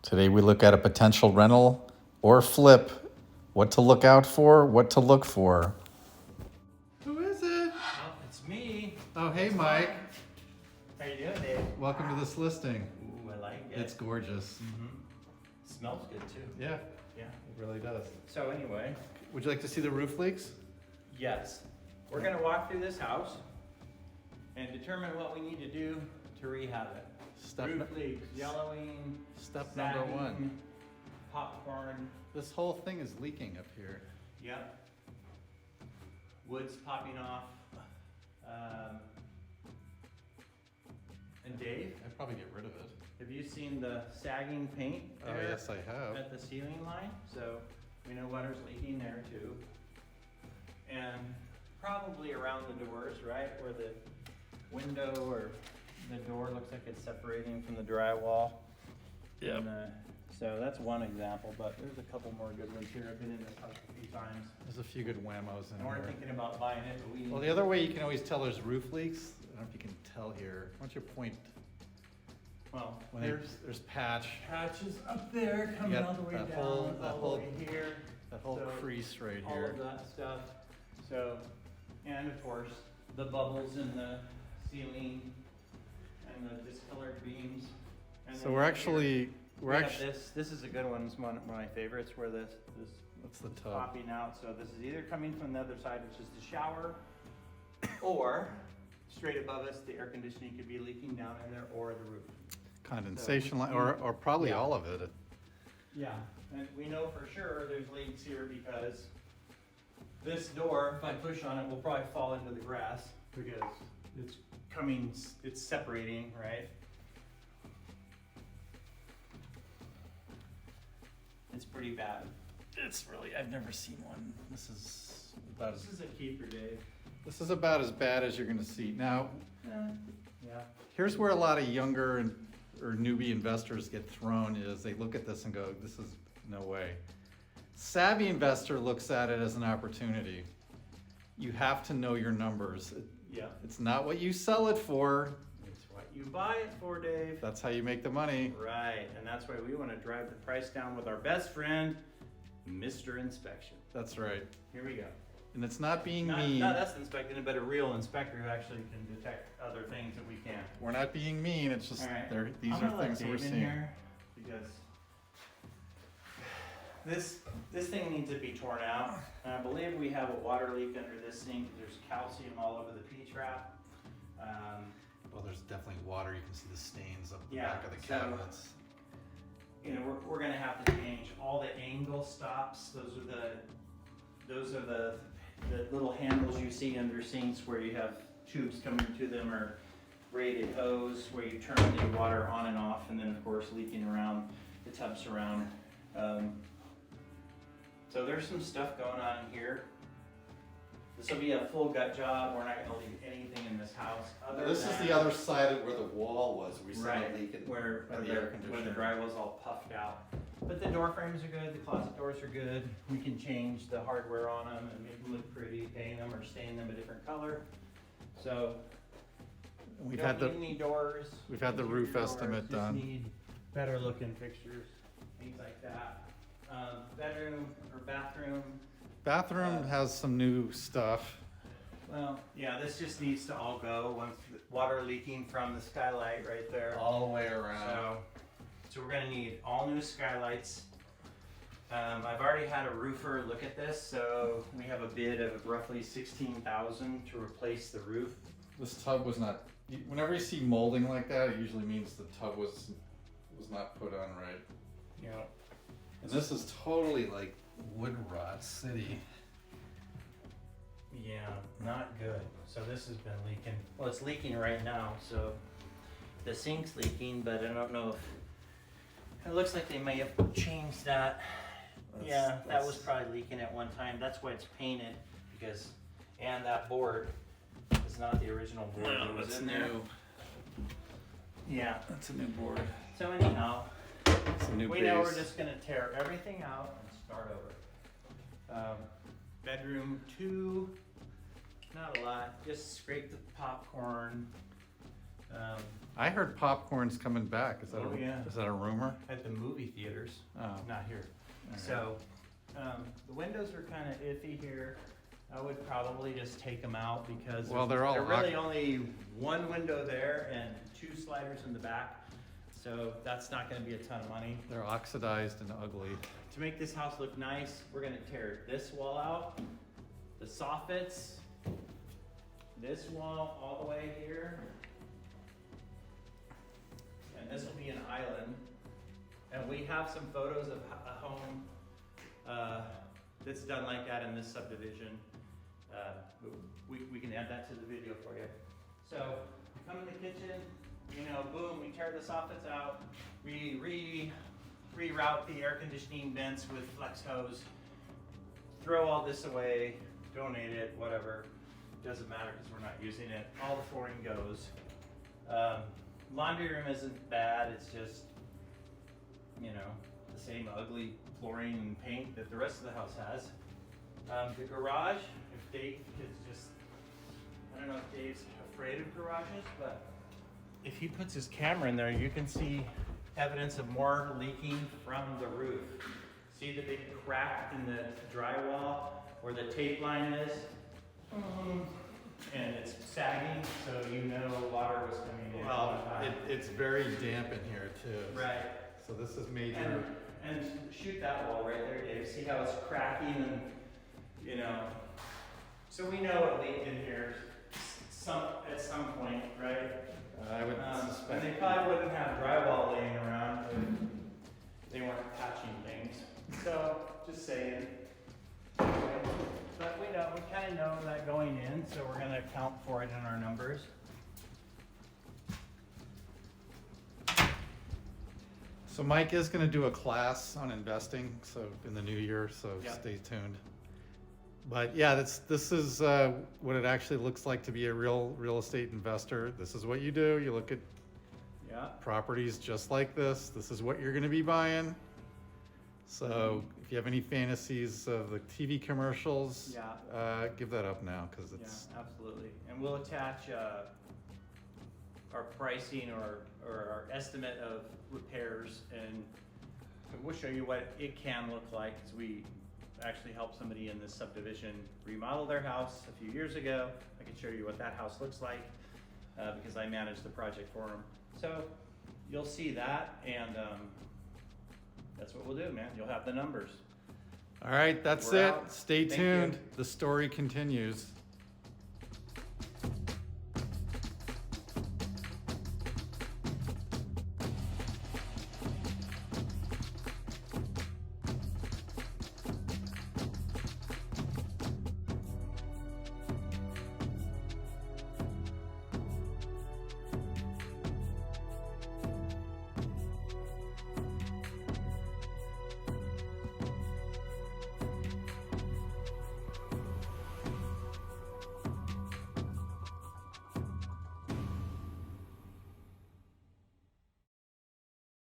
Today we look at a potential rental or flip, what to look out for, what to look for. Who is it? Oh, it's me. Oh, hey, It's Mike. mine. How you doing, Dave? Welcome to this listing. Ooh, I like it. It's gorgeous. Smells good too. Yeah, Yeah. it really does. So anyway, Would you like to see the roof leaks? yes, we're gonna walk through this house and determine what we need to do to rehab it. Roof leaks, yellowing, Step number sagging, one. popcorn. This whole thing is leaking up here. Yep. Wood's popping off. And Dave, I'd probably get rid of it. have you seen the sagging paint Oh, there yes, I have. at the ceiling line? So we know water's leaking there too. And probably around the doors, right? Where the window or the door looks like it's separating from the drywall. Yep. And, so that's one example, but there's a couple more good ones here. I've been in this house a few times. There's a few good whammos in And we're here. thinking about buying it, but we. Well, the other way you can always tell there's roof leaks, I don't know if you can tell here. Why don't you point, Well, when there's patch, patches up there coming got all the way that down, whole- that all whole- the way here. that whole So, crease right all here. of that stuff. So, and of course, the bubbles in the ceiling and the discolored beams. And So then we're here actually, we have this is a good one. It's one of my favorites where this that's the is tub. popping out. So this is either coming from the other side, which is the shower, or straight above us, the air conditioning could be leaking down in there, or the roof. Condensation line, or probably Yeah. all of it. Yeah, and we know for sure there's leaks here because this door, if I push on it, will probably fall into the grass because it's separating, right? It's pretty bad. It's really, I've never seen one. This is about This is a keeper, Dave. as bad as you're gonna see. Now, Yeah. here's where a lot of younger or newbie investors get thrown is they look at this and go, this is no way. Savvy investor looks at it as an opportunity. You have to know your numbers. Yeah. It's not what you sell it for. It's what you buy it for, Dave. That's how you make the money. Right, and that's why we want to drive the price down with our best friend, Mr. Inspection. That's right. Here we go. And it's not being Not mean. us inspecting it, but a real inspector who actually can detect other things that we can't. We're not being mean. It's just All right. these I'm are gonna let things that we're Dave in seeing. here because this thing needs to be torn out. And I believe we have a water leak under this sink. There's calcium all over the P-trap. Well, there's definitely water. You can see the stains up the Yeah, back of the so- cabinets. You know, we're gonna have to change all the angle stops. Those are the little handles you see under sinks where you have tubes coming to them, or braided hose where you turn the water on and off, and then of course leaking around the tub surround. So there's some stuff going on here. This will be a full gut job. We're not gonna leave anything in this house other This is than the other side of where the wall was. We saw right it leaking where by the the air where conditioner. the drywall's all puffed out. But the door frames are good. The closet doors are good. We can change the hardware on them and make them look pretty, paint them or stain them a different color. So We've don't had the need any doors. we've had the interior roof doors, estimate just done. Need better looking fixtures, things like that. Bedroom or bathroom. bathroom has some new stuff. Well, yeah, this just needs to all go. Once the water leaking from the skylight right there. All the way around. So we're gonna need all new skylights. I've already had a roofer look at this, so we have a bid of roughly 16,000 to replace the roof. This tub was not. Whenever you see molding like that, it usually means the tub was not put on right. You know, And this is totally like wood rot city. yeah, not good. So this has been leaking. Well, it's leaking right now, so the sink's leaking, but I don't know if, it looks like they may have changed that. Yeah, that was probably leaking at one time. That's why it's painted, because, and that board is not the original board that was in there. Yeah, That's a new board. so anyhow, It's a new we base. know we're just gonna tear everything out and start over. Bedroom 2, not a lot, just scrape the popcorn, I heard popcorn's coming back. Is that Oh, yeah. is that a rumor? At the movie theaters, Oh. not here. right. So, the windows are kind of iffy here. I would probably just take them out because Well, there's they're all really only one window there and 2 sliders in the back. So that's not gonna be a ton of money. They're oxidized and ugly. To make this house look nice, we're gonna tear this wall out, the soffits, this wall all the way here. And this will be an island. And we have some photos of a home that's done like that in this subdivision. We can add that to the video for you. So, we come in the kitchen, you know, boom, we tear the soffits out, we reroute the air conditioning vents with flex hose, throw all this away, donate it, whatever. Doesn't matter because we're not using it. All the flooring goes. Laundry room isn't bad, it's just, you know, the same ugly flooring and paint that the rest of the house has. The garage, if Dave is just, I don't know if Dave's afraid of garages, but if he puts his camera in there, you can see evidence of more leaking from the roof. See the big crack in the drywall where the tape line is? And it's sagging, so you know water was coming in all the time. It's very damp in here too. Right. So this is major. And shoot that wall right there, Dave. See how it's cracking and, you know. So we know it leaked in here at some point, right? I would And suspect. they probably wouldn't have drywall laying around if they weren't patching things. So, just saying. But we kind of know that going in, so we're gonna account for it in our numbers. So Mike is gonna do a class on investing, so in the new year, so Yeah. stay tuned. But yeah, this is what it actually looks like to be a real estate investor. This is what you do. You look at Yeah. properties just like this. This is what you're gonna be buying. So if you have any fantasies of the TV commercials, Yeah. give that up now, because Yeah, it's, absolutely. And we'll attach our pricing or our estimate of repairs, and we'll show you what it can look like, as we actually helped somebody in this subdivision remodel their house a few years ago. I can show you what that house looks like, because I managed the project for them. So you'll see that, and that's what we'll do, man. You'll have the numbers. all right, that's We're it. out. Stay Thank you. tuned. The story continues.